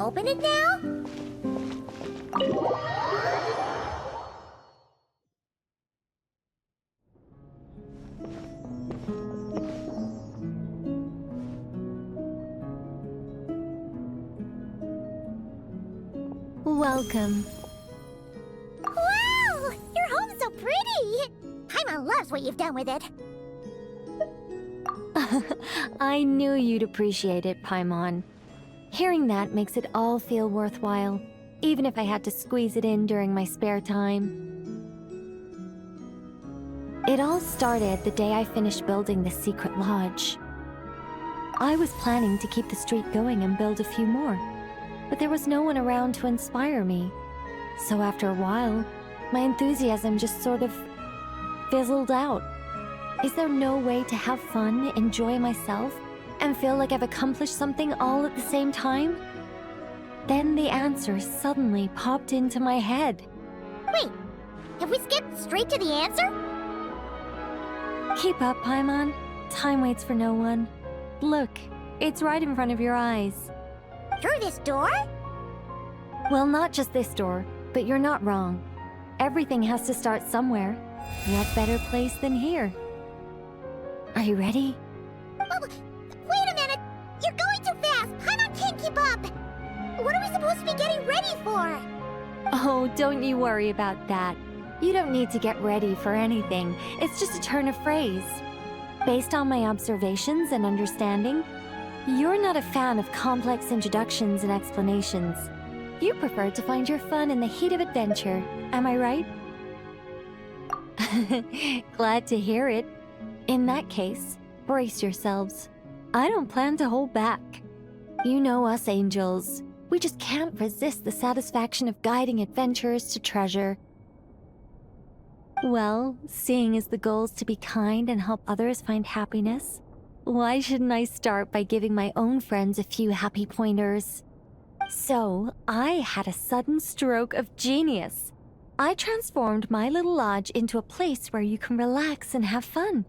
open it now? Welcome. Wow! Your home's so pretty! Paimon loves what you've done with it. I knew you'd appreciate it, Paimon. Hearing that makes it all feel worthwhile, even if I had to squeeze it in during my spare time. It all started the day I finished building the secret lodge. I was planning to keep the streak going and build a few more, but there was no one around to inspire me. So after a while, my enthusiasm just sort of fizzled out. Is there no way to have fun, enjoy myself, and feel like I've accomplished something all at the same time? Then the answer suddenly popped into my head. Wait, have we skipped straight to the answer? Keep up, Paimon. Time waits for no one. Look, it's right in front of your eyes. Through this door? Well, not just this door, but you're not wrong. Everything has to start somewhere. What better place than here? Are you ready? Oh, wait a minute! You're going too fast! Paimon can't keep up! What are we supposed to be getting ready for? Oh, don't you worry about that. You don't need to get ready for anything. It's just a turn of phrase. Based on my observations and understanding, you're not a fan of complex introductions and explanations. You prefer to find your fun in the heat of adventure. Am I right? Glad to hear it. In that case, brace yourselves. I don't plan to hold back. You know us angels. We just can't resist the satisfaction of guiding adventurers to treasure. Well, seeing as the goal is to be kind and help others find happiness, why shouldn't I start by giving my own friends a few happy pointers? So, I had a sudden stroke of genius. I transformed my little lodge into a place where you can relax and have fun.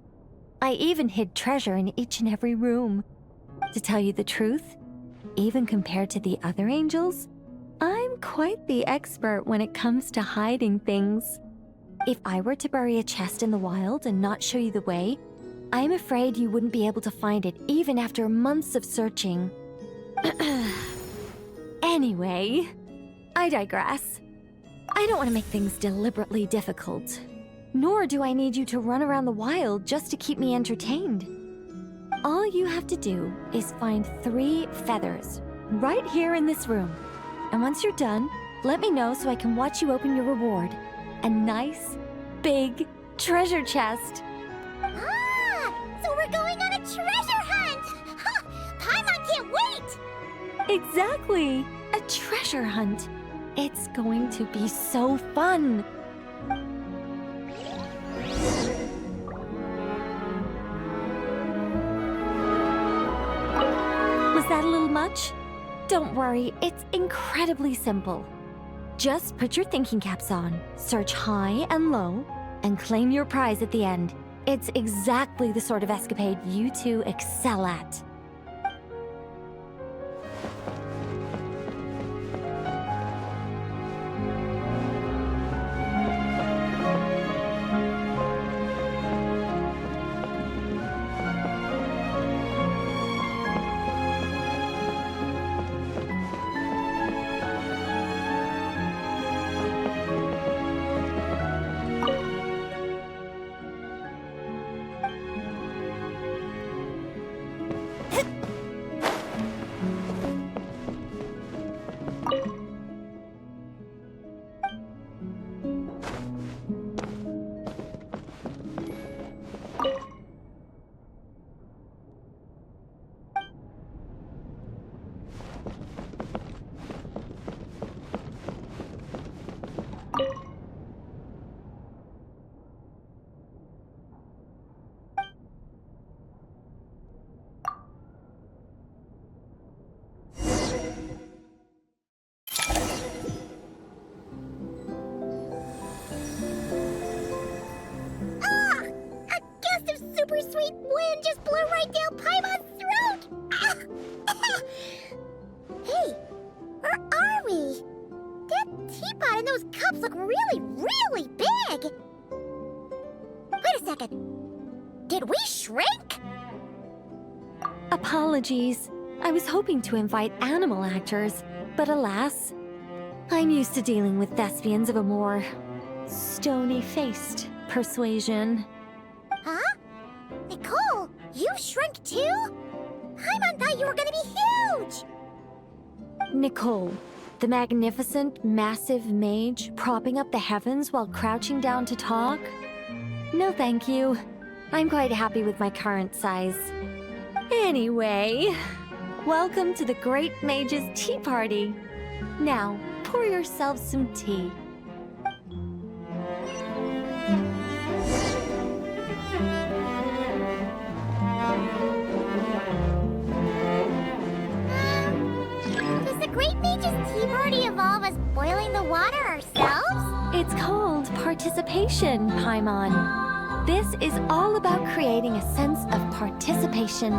I even hid treasure in each and every room. To tell you the truth, even compared to the other angels, I'm quite the expert when it comes to hiding things. If I were to bury a chest in the wild and not show you the way, I'm afraid you wouldn't be able to find it even after months of searching. Anyway, I digress. I don't want to make things deliberately difficult. Nor do I need you to run around the wild just to keep me entertained. All you have to do is find 3 feathers right here in this room. And once you're done, let me know so I can watch you open your reward. A nice, big treasure chest. Ah! So we're going on a treasure hunt! Ha! Paimon can't wait! Exactly! A treasure hunt. It's going to be so fun. Was that a little much? Don't worry, it's incredibly simple. Just put your thinking caps on, search high and low, and claim your prize at the end. It's exactly the sort of escapade you two excel at. we? That teapot and those cups look really, really big! Wait a second. Did we shrink? Apologies. I was hoping to invite animal actors, but alas, I'm used to dealing with thespians of a more stony-faced persuasion. Huh? Nicole, you shrink too? Paimon thought you were gonna be huge! Nicole, the magnificent, massive mage propping up the heavens while crouching down to talk? No thank you. I'm quite happy with my current size. Anyway, welcome to the Great Mage's Tea Party. Now, pour yourselves some tea. Does the Great Mage's Tea Party involve us boiling the water ourselves? It's called participation, Paimon. This is all about creating a sense of participation.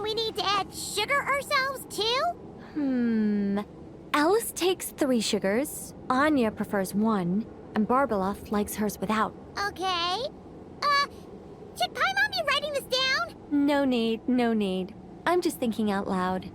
We need to add sugar ourselves too? Alice takes 3 sugars, Anya prefers 1, and Barbeloth likes hers without. Okay. Should Paimon be writing this down? No need, no need. I'm just thinking out loud.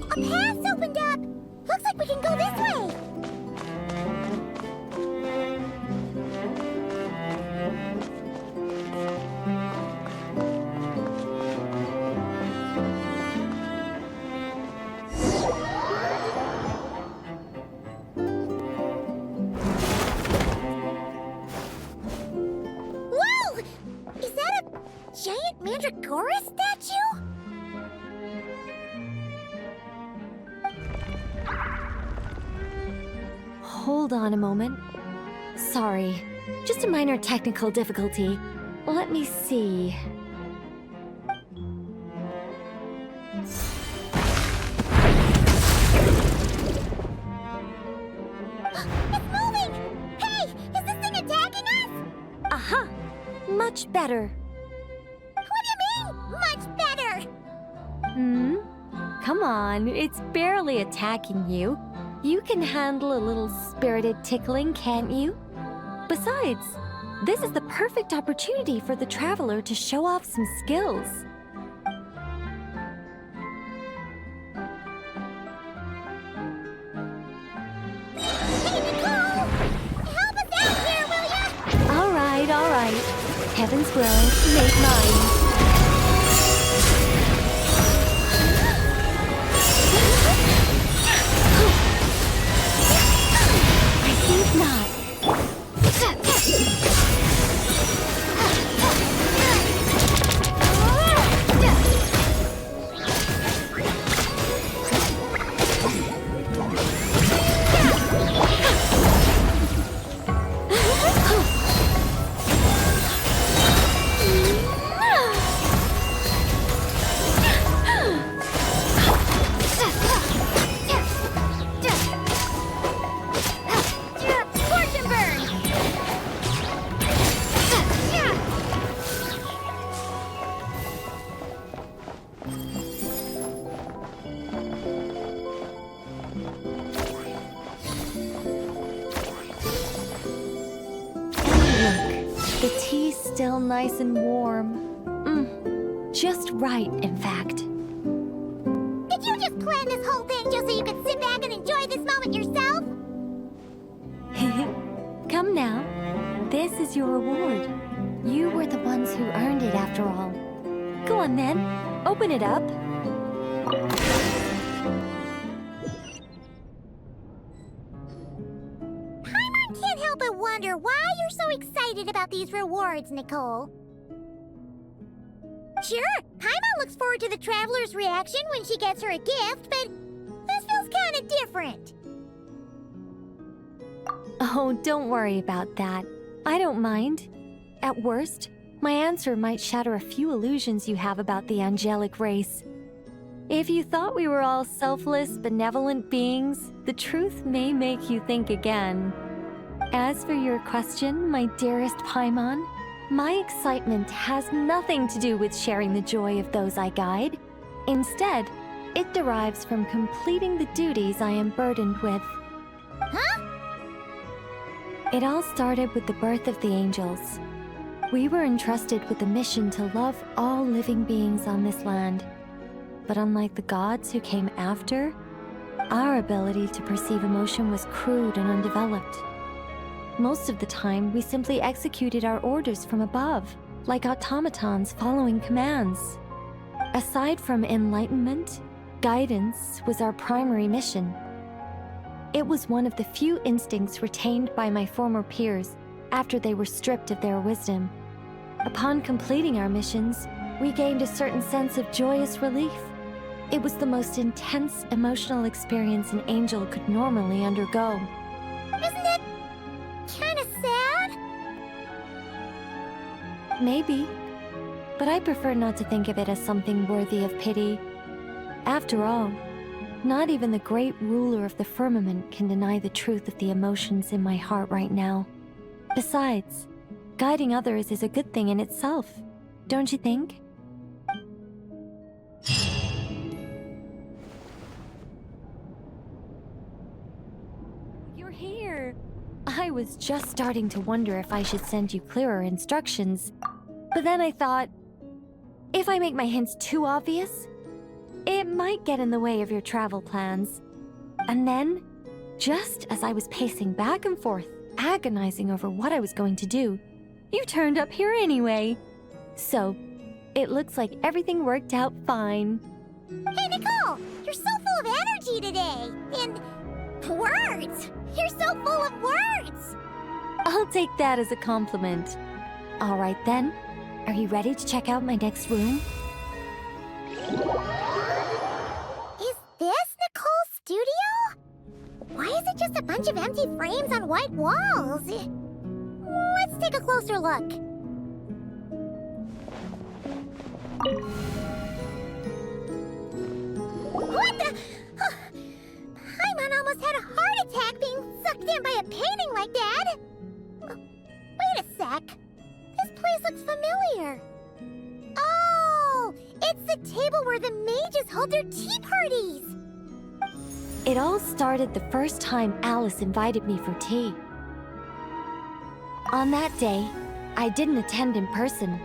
A path opened up! Looks like we can go this way! Whoa! Is that a giant Mandragora statue? Hold on a moment. Sorry, just a minor technical difficulty. Let me see. It's moving! Hey, is this thing attacking us? Aha! Much better. What do you mean, much better? Come on, it's barely attacking you. You can handle a little spirited tickling, can't you? Besides, this is the perfect opportunity for the traveler to show off some skills. Hey, Nicole! Help us out here, will ya? All right. Heaven's will, make mine. Not. The tea's still nice and warm. Just right, in fact. Did you just plan this whole thing just so you could sit back and enjoy this moment yourself? Come now. This is your reward. You were the ones who earned it after all. Go on then. Open it up. Paimon can't help but wonder why you're so excited about these rewards, Nicole. Sure, Paimon looks forward to the traveler's reaction when she gets her a gift, but this feels kind of different. Oh, don't worry about that. I don't mind. At worst, my answer might shatter a few illusions you have about the angelic race. If you thought we were all selfless, benevolent beings, the truth may make you think again. As for your question, my dearest Paimon, my excitement has nothing to do with sharing the joy of those I guide. Instead, it derives from completing the duties I am burdened with. Huh? It all started with the birth of the angels. We were entrusted with the mission to love all living beings on this land. But unlike the gods who came after, our ability to perceive emotion was crude and undeveloped. Most of the time, we simply executed our orders from above, like automatons following commands. Aside from enlightenment, guidance was our primary mission. It was one of the few instincts retained by my former peers after they were stripped of their wisdom. Upon completing our missions, we gained a certain sense of joyous relief. It was the most intense emotional experience an angel could normally undergo. Isn't it kind of sad? Maybe, but I prefer not to think of it as something worthy of pity. After all, not even the great ruler of the firmament can deny the truth of the emotions in my heart right now. Besides, guiding others is a good thing in itself, don't you think? You're here! I was just starting to wonder if I should send you clearer instructions, but then I thought, if I make my hints too obvious, it might get in the way of your travel plans. And then, just as I was pacing back and forth, agonizing over what I was going to do, you turned up here anyway. So, it looks like everything worked out fine. Hey, Nicole! You're so full of energy today! And words! You're so full of words! I'll take that as a compliment. All right then, are you ready to check out my next room? Is this Nicole's studio? Why is it just a bunch of empty frames on white walls? Let's take a closer look. What the? Paimon almost had a heart attack being sucked in by a painting like that. Wait a sec. This place looks familiar. Oh, it's the table where the mages hold their tea parties. It all started the first time Alice invited me for tea. On that day, I didn't attend in person,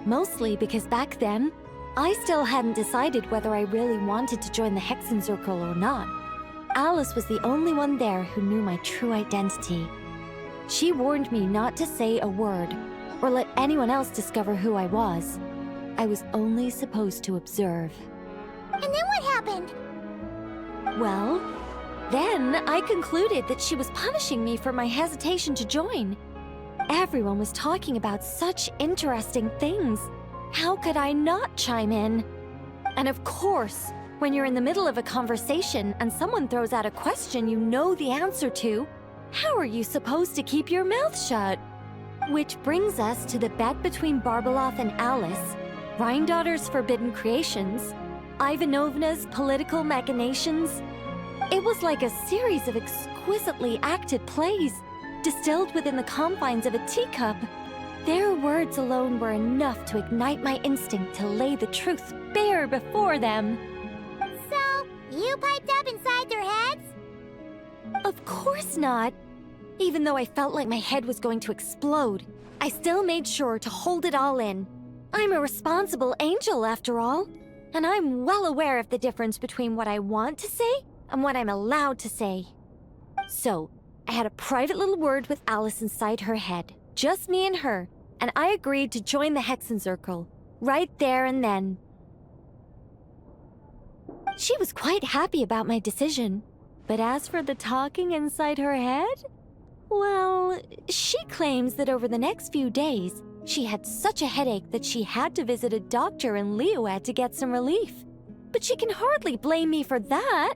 mostly because back then, I still hadn't decided whether I really wanted to join the Hexen Circle or not. Alice was the only one there who knew my true identity. She warned me not to say a word, or let anyone else discover who I was. I was only supposed to observe. And then what happened? Well, then I concluded that she was punishing me for my hesitation to join. Everyone was talking about such interesting things. How could I not chime in? And of course, when you're in the middle of a conversation and someone throws out a question you know the answer to, how are you supposed to keep your mouth shut? Which brings us to the bet between Barbeloth and Alice, Rhindaughter's forbidden creations, Ivanovna's political machinations. It was like a series of exquisitely acted plays, distilled within the confines of a teacup. Their words alone were enough to ignite my instinct to lay the truth bare before them. So, you piped up inside their heads? Of course not. Even though I felt like my head was going to explode, I still made sure to hold it all in. I'm a responsible angel, after all, and I'm well aware of the difference between what I want to say and what I'm allowed to say. So, I had a private little word with Alice inside her head, just me and her, and I agreed to join the Hexenzirkel, right there and then. She was quite happy about my decision, but as for the talking inside her head, well, she claims that over the next few days, she had such a headache that she had to visit a doctor in Liyue to get some relief. But she can hardly blame me for that.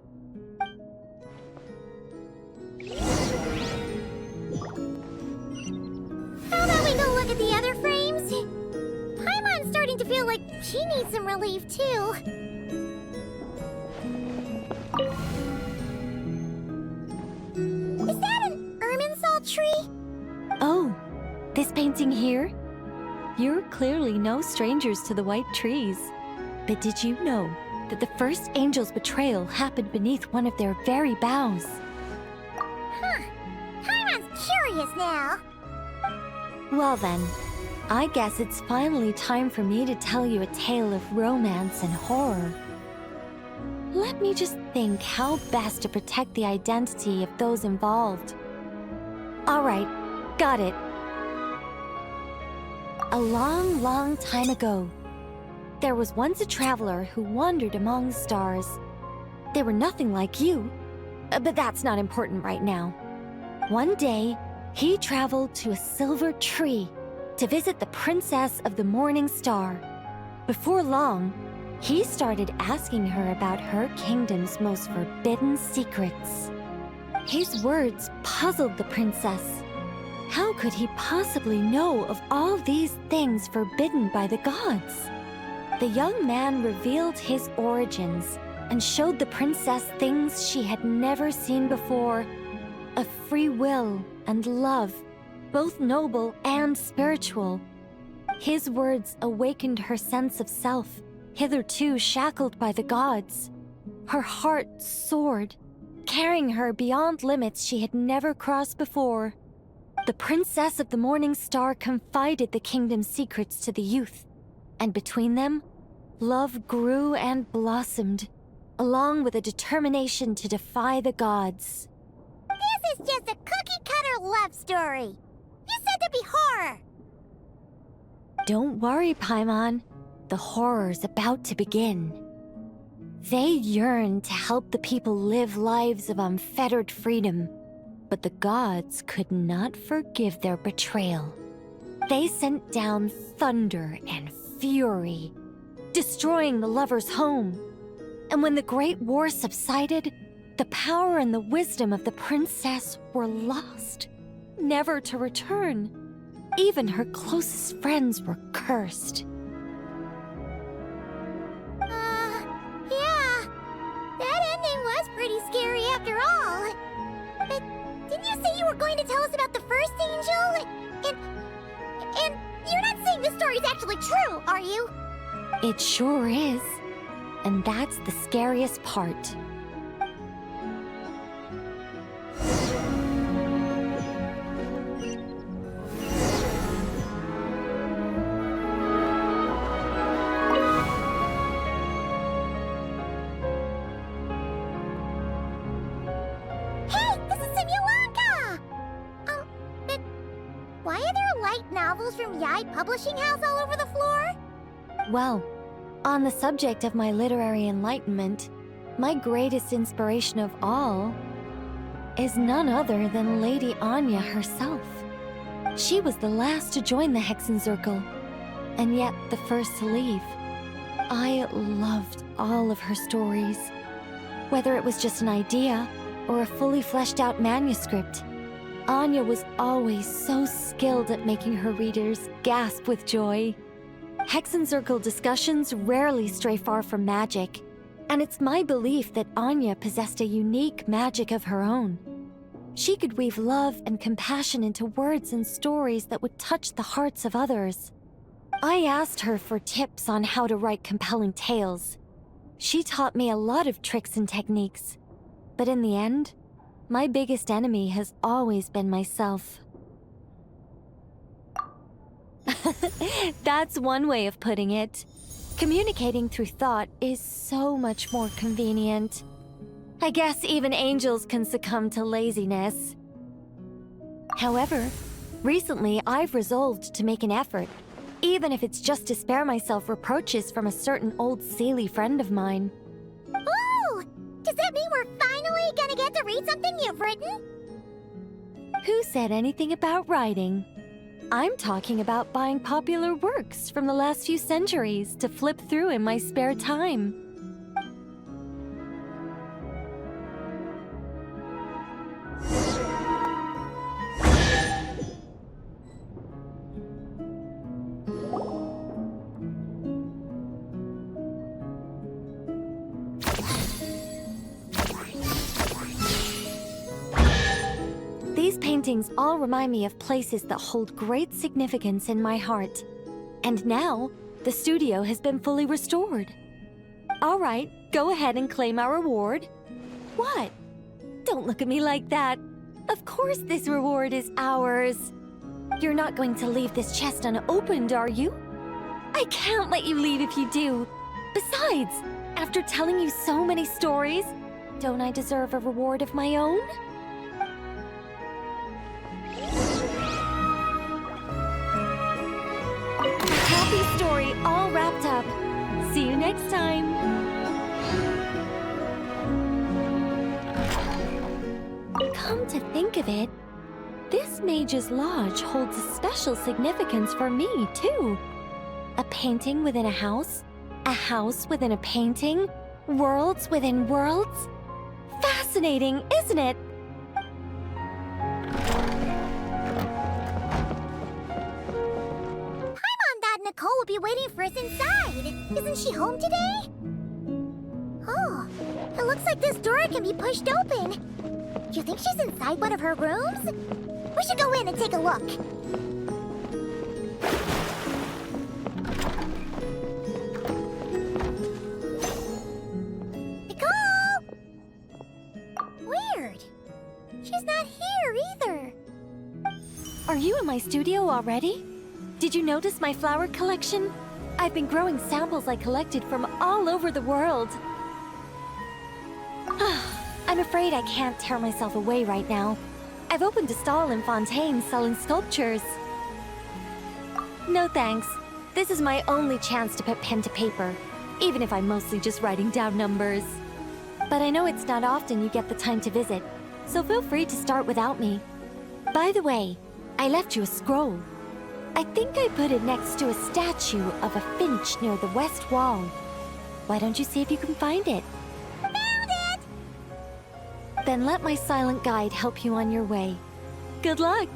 How about we go look at the other frames? Paimon's starting to feel like she needs some relief, too. Is that an Irminsul tree? Oh, this painting here? You're clearly no strangers to the white trees. But did you know that the first angel's betrayal happened beneath one of their very boughs? Huh. Paimon's curious now. Well then, I guess it's finally time for me to tell you a tale of romance and horror. Let me just think how best to protect the identity of those involved. Alright, got it. A long, long time ago, there was once a traveler who wandered among the stars. They were nothing like you, but that's not important right now. One day, he traveled to a silver tree to visit the princess of the morning star. Before long, he started asking her about her kingdom's most forbidden secrets. His words puzzled the princess. How could he possibly know of all these things forbidden by the gods? The young man revealed his origins and showed the princess things she had never seen before. A free will and love, both noble and spiritual. His words awakened her sense of self, hitherto shackled by the gods. Her heart soared, carrying her beyond limits she had never crossed before. The princess of the morning star confided the kingdom's secrets to the youth, and between them, love grew and blossomed, along with a determination to defy the gods. This is just a cookie-cutter love story. You said to be horror. Don't worry, Paimon. The horror's about to begin. They yearn to help the people live lives of unfettered freedom, but the gods could not forgive their betrayal. They sent down thunder and fury, destroying the lovers' home. And when the Great War subsided, the power and the wisdom of the princess were lost, never to return. Even her closest friends were cursed. Yeah. That ending was pretty scary after all. But didn't you say you were going to tell us about the first angel? And you're not saying this story's actually true, are you? It sure is. And that's the scariest part. Why are there light novels from Yai Publishing House all over the floor? Well, on the subject of my literary enlightenment, my greatest inspiration of all is none other than Lady Anya herself. She was the last to join the Hexenzirkel, and yet the first to leave. I loved all of her stories, whether it was just an idea or a fully fleshed out manuscript. Anya was always so skilled at making her readers gasp with joy. Hexenzirkel discussions rarely stray far from magic, and it's my belief that Anya possessed a unique magic of her own. She could weave love and compassion into words and stories that would touch the hearts of others. I asked her for tips on how to write compelling tales. She taught me a lot of tricks and techniques, but in the end, my biggest enemy has always been myself. That's one way of putting it. Communicating through thought is so much more convenient. I guess even angels can succumb to laziness. However, recently I've resolved to make an effort, even if it's just to spare myself reproaches from a certain old silly friend of mine. Oh! Does that mean we're finally gonna get to read something you've written? Who said anything about writing? I'm talking about buying popular works from the last few centuries to flip through in my spare time. These paintings all remind me of places that hold great significance in my heart. And now, the studio has been fully restored. All right, go ahead and claim our reward. What? Don't look at me like that. Of course this reward is ours. You're not going to leave this chest unopened, are you? I can't let you leave if you do. Besides, after telling you so many stories, don't I deserve a reward of my own? Happy story all wrapped up. See you next time. Come to think of it, this Mage's Lodge holds a special significance for me, too. A painting within a house within a painting, worlds within worlds. Fascinating, isn't it? Nicole will be waiting for us inside. Isn't she home today? Oh, it looks like this door can be pushed open. Do you think she's inside one of her rooms? We should go in and take a look. Nicole! Weird. She's not here either. Are you in my studio already? Did you notice my flower collection? I've been growing samples I collected from all over the world. I'm afraid I can't tear myself away right now. I've opened a stall in Fontaine selling sculptures. No thanks. This is my only chance to put pen to paper, even if I'm mostly just writing down numbers. But I know it's not often you get the time to visit, so feel free to start without me. By the way, I left you a scroll. I think I put it next to a statue of a finch near the west wall. Why don't you see if you can find it? Found it! Then let my silent guide help you on your way. Good luck!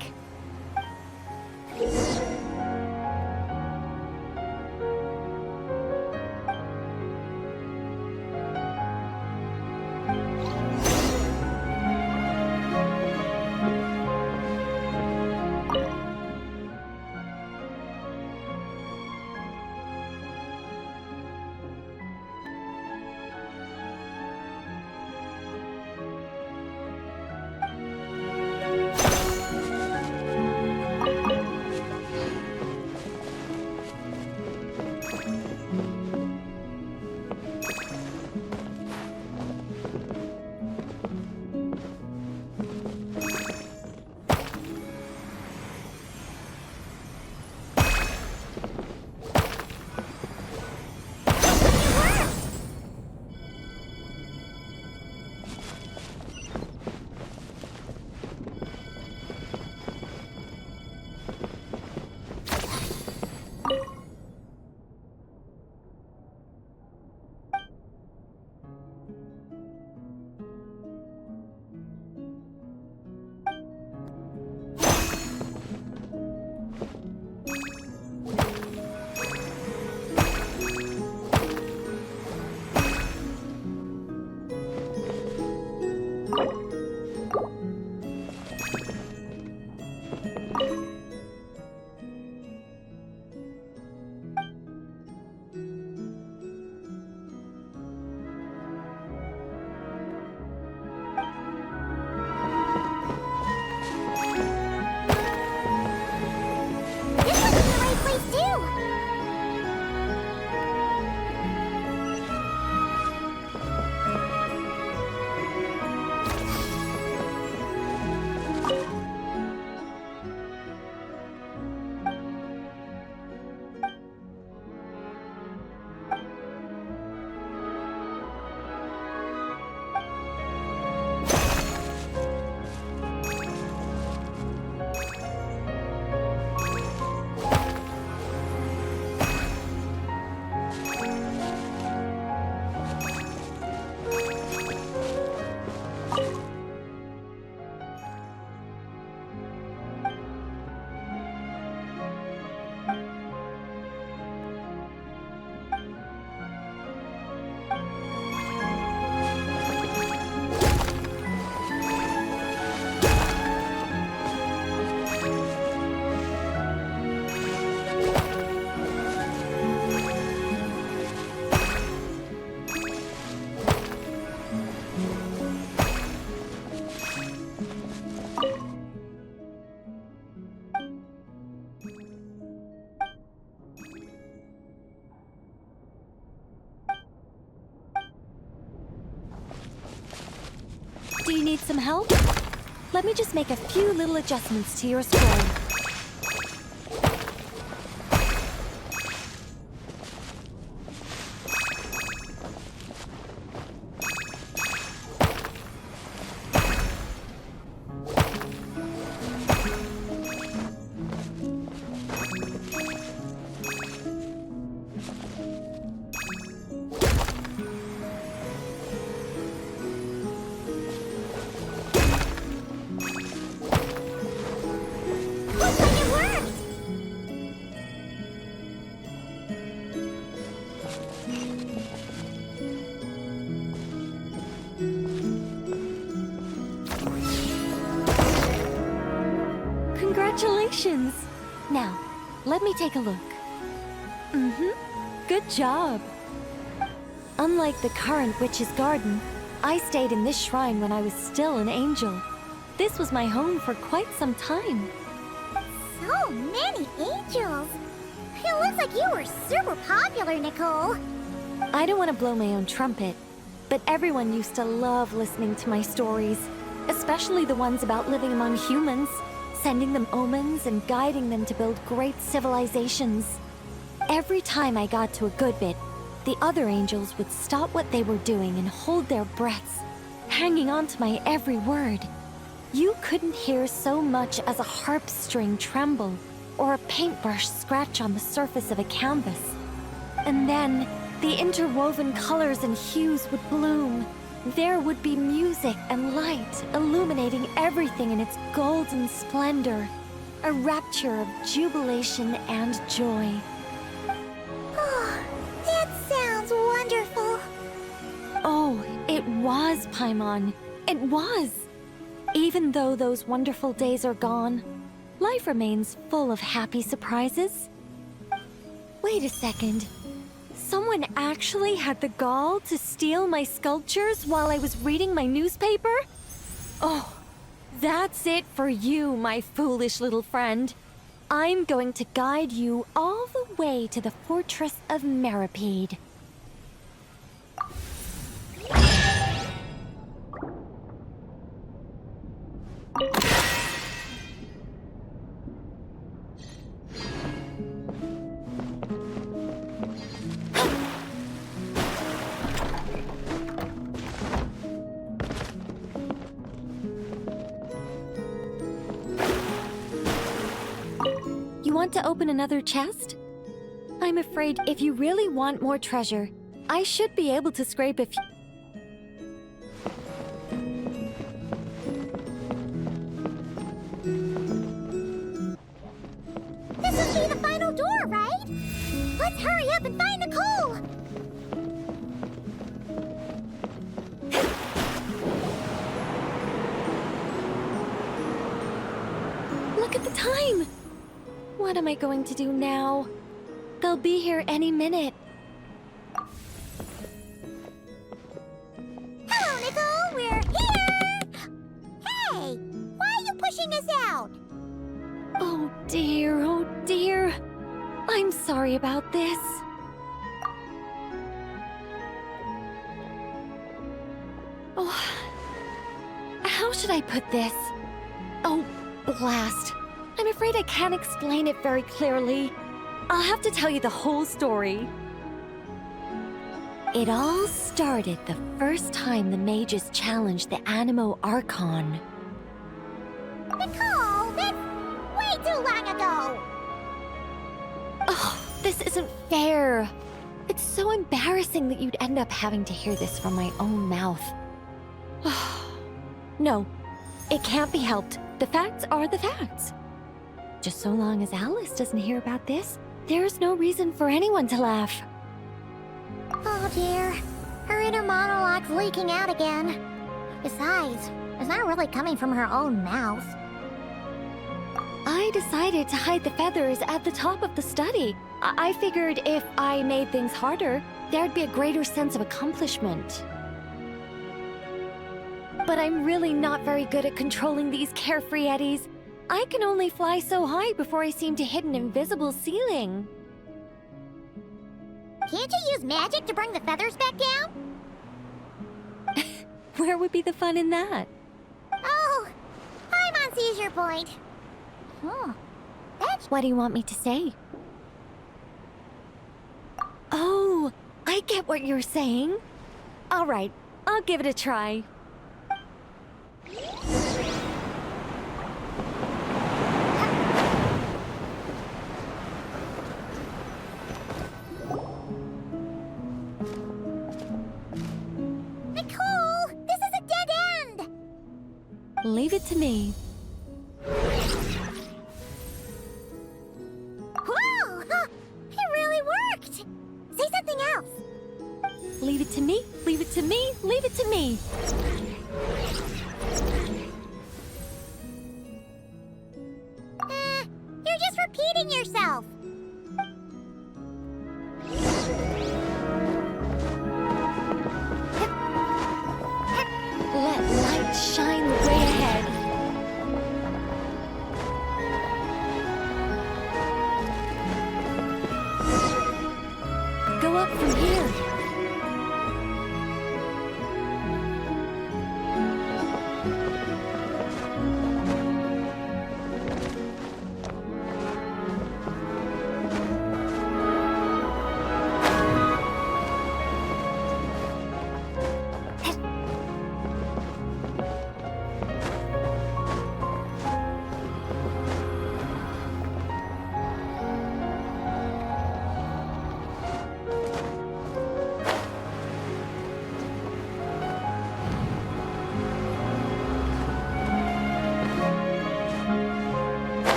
need some help? Let me just make a few little adjustments to your story. Congratulations! Now, let me take a look. Good job. Unlike the current witch's garden, I stayed in this shrine when I was still an angel. This was my home for quite some time. So many angels! It looks like you were super popular, Nicole. I don't want to blow my own trumpet, but everyone used to love listening to my stories, especially the ones about living among humans, sending them omens and guiding them to build great civilizations. Every time I got to a good bit, the other angels would stop what they were doing and hold their breaths, hanging on to my every word. You couldn't hear so much as a harp string tremble or a paintbrush scratch on the surface of a canvas. And then, the interwoven colors and hues would bloom. There would be music and light, illuminating everything in its golden splendor. A rapture of jubilation and joy. Oh, that sounds wonderful. Oh, it was, Paimon. It was. Even though those wonderful days are gone, life remains full of happy surprises. Wait a second. Someone actually had the gall to steal my sculptures while I was reading my newspaper? Oh, that's it for you, my foolish little friend. I'm going to guide you all the way to the fortress of Meripede. You want to open another chest? I'm afraid if you really want more treasure, I should be able to scrape a few. This must be the final door, right? Let's hurry up and find Nicole! Look at the time! What am I going to do now? They'll be here any minute. Hello, Nicole! We're here! Hey! Why are you pushing us out? Oh dear. I'm sorry about this. Oh, how should I put this? Oh, blast. I'm afraid I can't explain it very clearly. I'll have to tell you the whole story. It all started the first time the mages challenged the Animo Archon. Nicole, that's way too long ago! Oh, this isn't fair. It's so embarrassing that you'd end up having to hear this from my own mouth. No, it can't be helped. The facts are the facts. Just so long as Alice doesn't hear about this, there's no reason for anyone to laugh. Oh dear. Her inner monologue's leaking out again. Besides, it's not really coming from her own mouth. I decided to hide the feathers at the top of the study. I figured if I made things harder, there'd be a greater sense of accomplishment. But I'm really not very good at controlling these carefree eddies. I can only fly so high before I seem to hit an invisible ceiling. Can't you use magic to bring the feathers back down? Where would be the fun in that? sees your point. Huh. That's... What do you want me to say? Oh, I get what you're saying. All right, I'll give it a try. Nicole, this is a dead end! Leave it to me. Whoa! It really worked! Say something else. Leave it to me, leave it to me, leave it to me. You're just repeating yourself. Let light shine way ahead. Go up from here.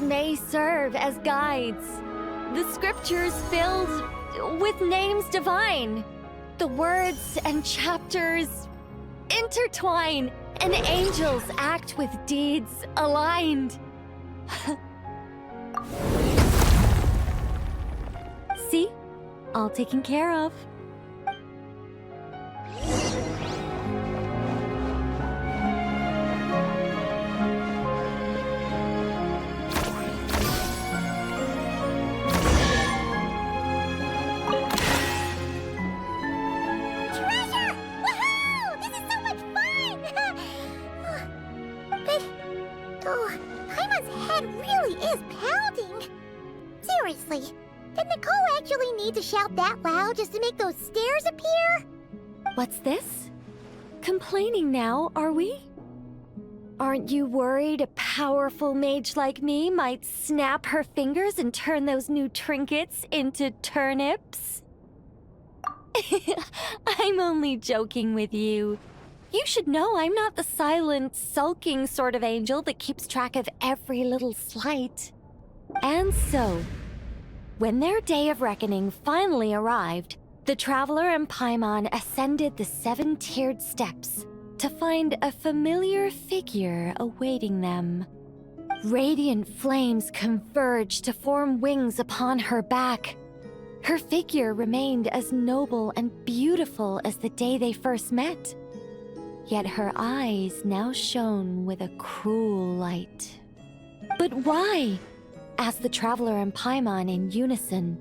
May serve as guides. The scriptures filled with names divine. The words and chapters intertwine, and angels act with deeds aligned. See? All taken care of. Did Nicole actually need to shout that loud just to make those stairs appear? What's this? Complaining now, are we? Aren't you worried a powerful mage like me might snap her fingers and turn those new trinkets into turnips? I'm only joking with you. You should know I'm not the silent, sulking sort of angel that keeps track of every little slight. And so, when their day of reckoning finally arrived, The traveler and Paimon ascended the 7-tiered steps to find a familiar figure awaiting them. Radiant flames converged to form wings upon her back. Her figure remained as noble and beautiful as the day they first met. Yet her eyes now shone with a cruel light. "But why?" asked the traveler and Paimon in unison.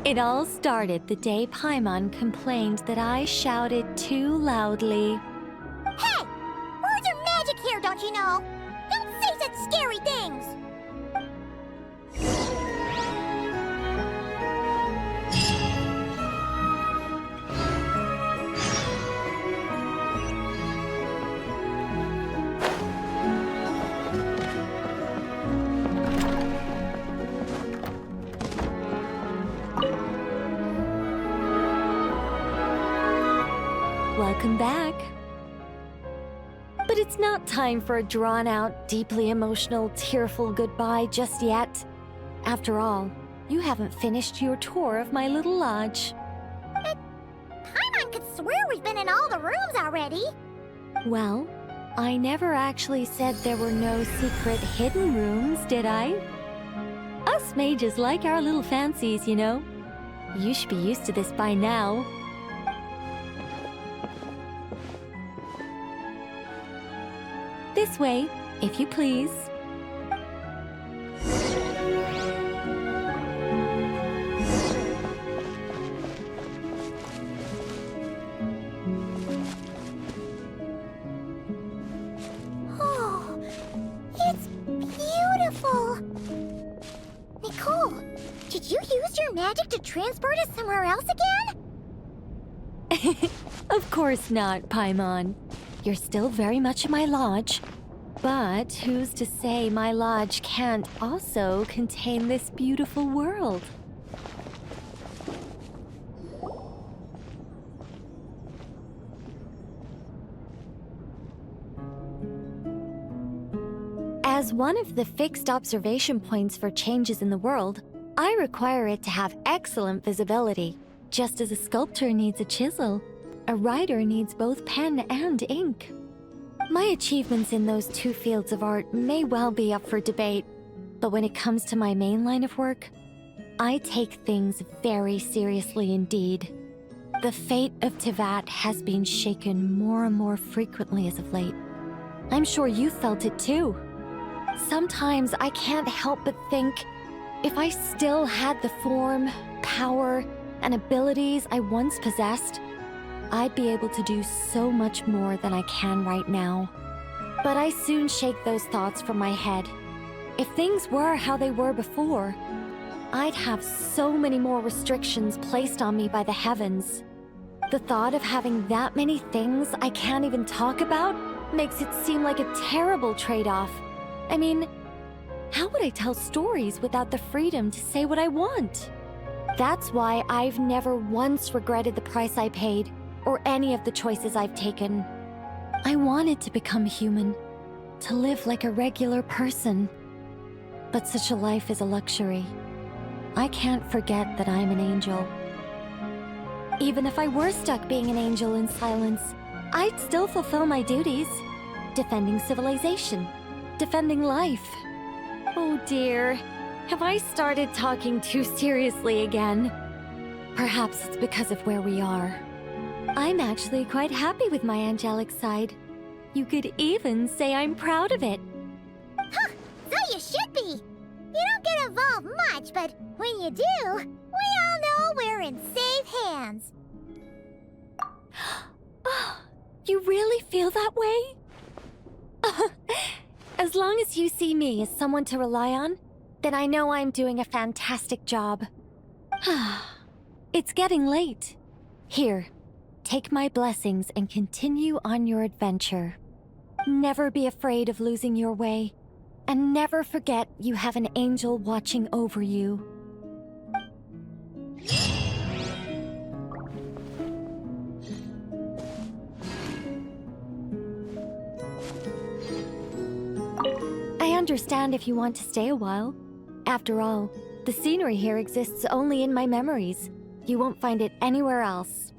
It all started the day Paimon complained that I shouted too loudly. Hey! Words are magic here, don't you know? Don't say such scary things! Welcome back. But it's not time for a drawn-out, deeply emotional, tearful goodbye just yet. After all, you haven't finished your tour of my little lodge. Paimon could swear we've been in all the rooms already. Well, I never actually said there were no secret hidden rooms, did I? Us mages like our little fancies, you know. You should be used to this by now. This way, if you please. Oh, it's beautiful. Nicole, did you use your magic to transport us somewhere else again? Of course not, Paimon. You're still very much in my lodge. But who's to say my lodge can't also contain this beautiful world? As one of the fixed observation points for changes in the world, I require it to have excellent visibility, just as a sculptor needs a chisel. A writer needs both pen and ink. My achievements in those two fields of art may well be up for debate, but when it comes to my main line of work, I take things very seriously indeed. The fate of Teyvat has been shaken more and more frequently as of late. I'm sure you felt it too. Sometimes I can't help but think, if I still had the form, power, and abilities I once possessed, I'd be able to do so much more than I can right now. But I soon shake those thoughts from my head. If things were how they were before, I'd have so many more restrictions placed on me by the heavens. The thought of having that many things I can't even talk about makes it seem like a terrible trade-off. I mean, how would I tell stories without the freedom to say what I want? That's why I've never once regretted the price I paid, or any of the choices I've taken. I wanted to become human, to live like a regular person. But such a life is a luxury. I can't forget that I'm an angel. Even if I were stuck being an angel in silence, I'd still fulfill my duties. Defending civilization, defending life. Oh dear, have I started talking too seriously again? Perhaps it's because of where we are. I'm actually quite happy with my angelic side. You could even say I'm proud of it. Huh, so you should be. You don't get involved much, but when you do, we all know we're in safe hands. You really feel that way? As long as you see me as someone to rely on, then I know I'm doing a fantastic job. It's getting late. Here, take my blessings and continue on your adventure. Never be afraid of losing your way, and never forget you have an angel watching over you. I understand if you want to stay a while. After all, the scenery here exists only in my memories, You won't find it anywhere else.